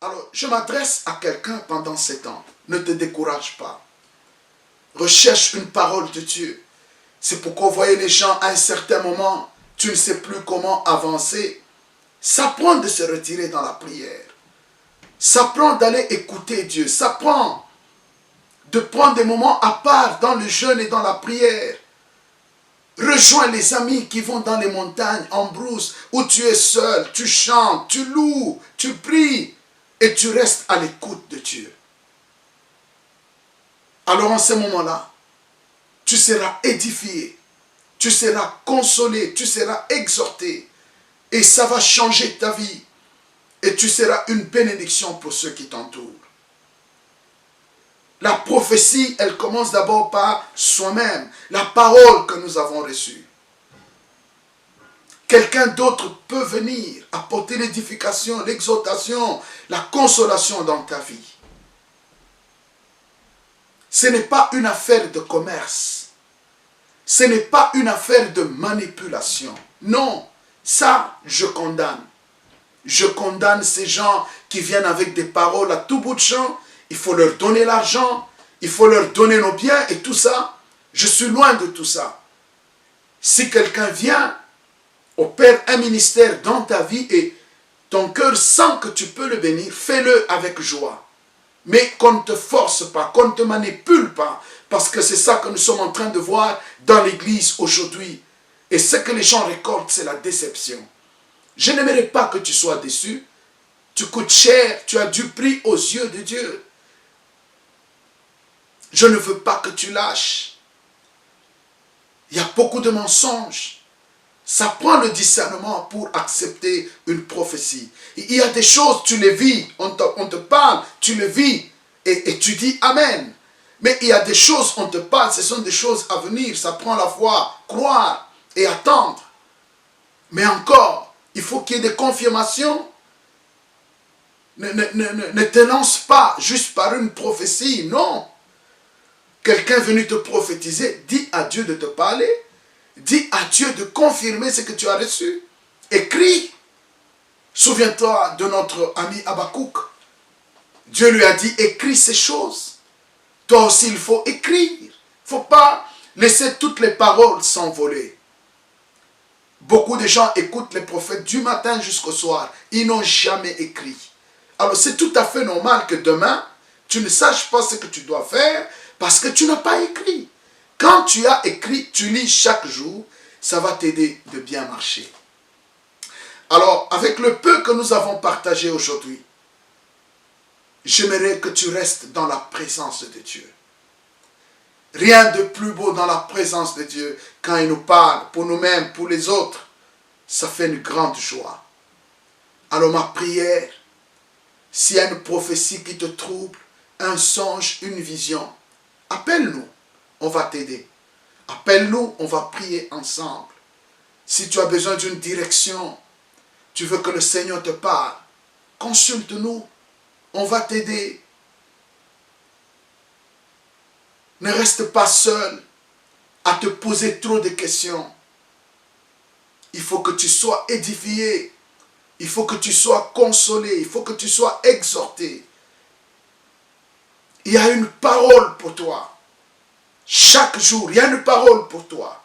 Alors, je m'adresse à quelqu'un pendant ces temps. Ne te décourage pas. Recherche une parole de Dieu. C'est pourquoi vous voyez les gens à un certain moment, tu ne sais plus comment avancer. Ça prend de se retirer dans la prière. Ça prend d'aller écouter Dieu. Ça prend de prendre des moments à part dans le jeûne et dans la prière. Rejoins les amis qui vont dans les montagnes, en brousse, où tu es seul, tu chantes, tu loues, tu pries. Et tu restes à l'écoute de Dieu. Alors en ce moment-là, tu seras édifié, tu seras consolé, tu seras exhorté. Et ça va changer ta vie. Et tu seras une bénédiction pour ceux qui t'entourent. La prophétie, elle commence d'abord par soi-même, la parole que nous avons reçue. Quelqu'un d'autre peut venir apporter l'édification, l'exhortation, la consolation dans ta vie. Ce n'est pas une affaire de commerce. Ce n'est pas une affaire de manipulation. Non, ça, je condamne. Je condamne ces gens qui viennent avec des paroles à tout bout de champ. Il faut leur donner l'argent, il faut leur donner nos biens et tout ça. Je suis loin de tout ça. Si quelqu'un vient, opère un ministère dans ta vie et ton cœur sent que tu peux le bénir, fais-le avec joie. Mais qu'on ne te force pas, qu'on ne te manipule pas, parce que c'est ça que nous sommes en train de voir dans l'église aujourd'hui. Et ce que les gens récoltent, c'est la déception. Je n'aimerais pas que tu sois déçu. Tu coûtes cher, tu as du prix aux yeux de Dieu. Je ne veux pas que tu lâches. Il y a beaucoup de mensonges. Ça prend le discernement pour accepter une prophétie. Il y a des choses, tu les vis, on te parle, tu le vis et tu dis Amen. Mais il y a des choses, on te parle, ce sont des choses à venir, ça prend la foi, croire et attendre. Mais encore, il faut qu'il y ait des confirmations. Ne te lance pas juste par une prophétie, non. Quelqu'un est venu te prophétiser, dis à Dieu de te parler. Dis à Dieu de confirmer ce que tu as reçu. Écris. Souviens-toi de notre ami Habakkuk. Dieu lui a dit, écris ces choses. Toi aussi, il faut écrire. Il ne faut pas laisser toutes les paroles s'envoler. Beaucoup de gens écoutent les prophètes du matin jusqu'au soir. Ils n'ont jamais écrit. Alors c'est tout à fait normal que demain, tu ne saches pas ce que tu dois faire parce que tu n'as pas écrit. Quand tu as écrit, tu lis chaque jour, ça va t'aider de bien marcher. Alors, avec le peu que nous avons partagé aujourd'hui, j'aimerais que tu restes dans la présence de Dieu. Rien de plus beau dans la présence de Dieu quand il nous parle, pour nous-mêmes, pour les autres. Ça fait une grande joie. Alors ma prière, s'il y a une prophétie qui te trouble, un songe, une vision, appelle-nous. On va t'aider. Appelle-nous, on va prier ensemble. Si tu as besoin d'une direction, tu veux que le Seigneur te parle, consulte-nous, on va t'aider. Ne reste pas seul à te poser trop de questions. Il faut que tu sois édifié, il faut que tu sois consolé, il faut que tu sois exhorté. Il y a une parole pour toi. Chaque jour, il y a une parole pour toi.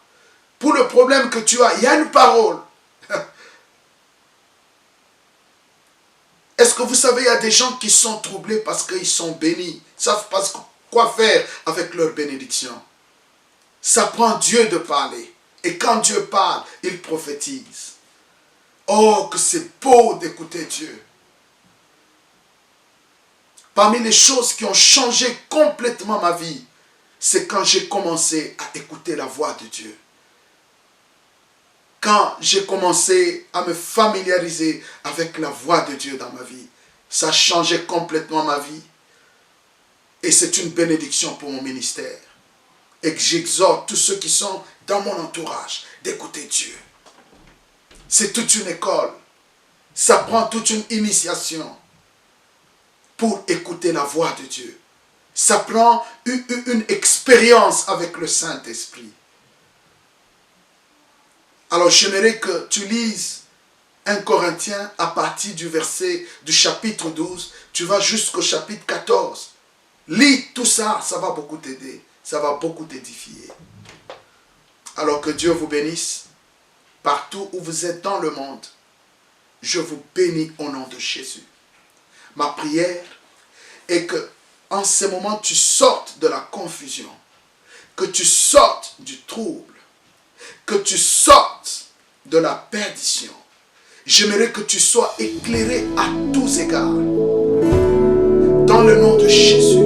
Pour le problème que tu as, il y a une parole. Est-ce que vous savez, il y a des gens qui sont troublés parce qu'ils sont bénis. Ils ne savent pas quoi faire avec leur bénédiction. Ça prend Dieu de parler. Et quand Dieu parle, il prophétise. Oh, que c'est beau d'écouter Dieu. Parmi les choses qui ont changé complètement ma vie, c'est quand j'ai commencé à écouter la voix de Dieu. quand j'ai commencé à me familiariser avec la voix de Dieu dans ma vie, ça a changé complètement ma vie. Et c'est une bénédiction pour mon ministère. Et que j'exhorte tous ceux qui sont dans mon entourage d'écouter Dieu. C'est toute une école. Ça prend toute une initiation pour écouter la voix de Dieu. Ça prend une expérience avec le Saint-Esprit. Alors j'aimerais que tu lises 1 Corinthiens à partir du chapitre 12. Tu vas jusqu'au chapitre 14. Lis tout ça, ça va beaucoup t'aider. Ça va beaucoup t'édifier. Alors que Dieu vous bénisse. Partout où vous êtes dans le monde, je vous bénis au nom de Jésus. Ma prière est que en ce moment tu sortes de la confusion, que tu sortes du trouble, que tu sortes de la perdition. J'aimerais que tu sois éclairé à tous égards. Dans le nom de Jésus,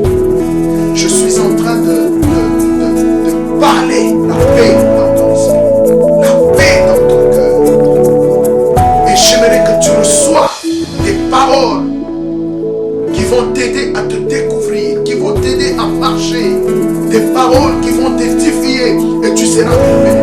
je suis en train de parler la paix dans ton esprit, la paix dans ton cœur. Et j'aimerais que tu reçois des paroles qui vont t'aider à te découvrir, qui vont t'aider à marcher, des paroles qui vont t'édifier et tu seras béni.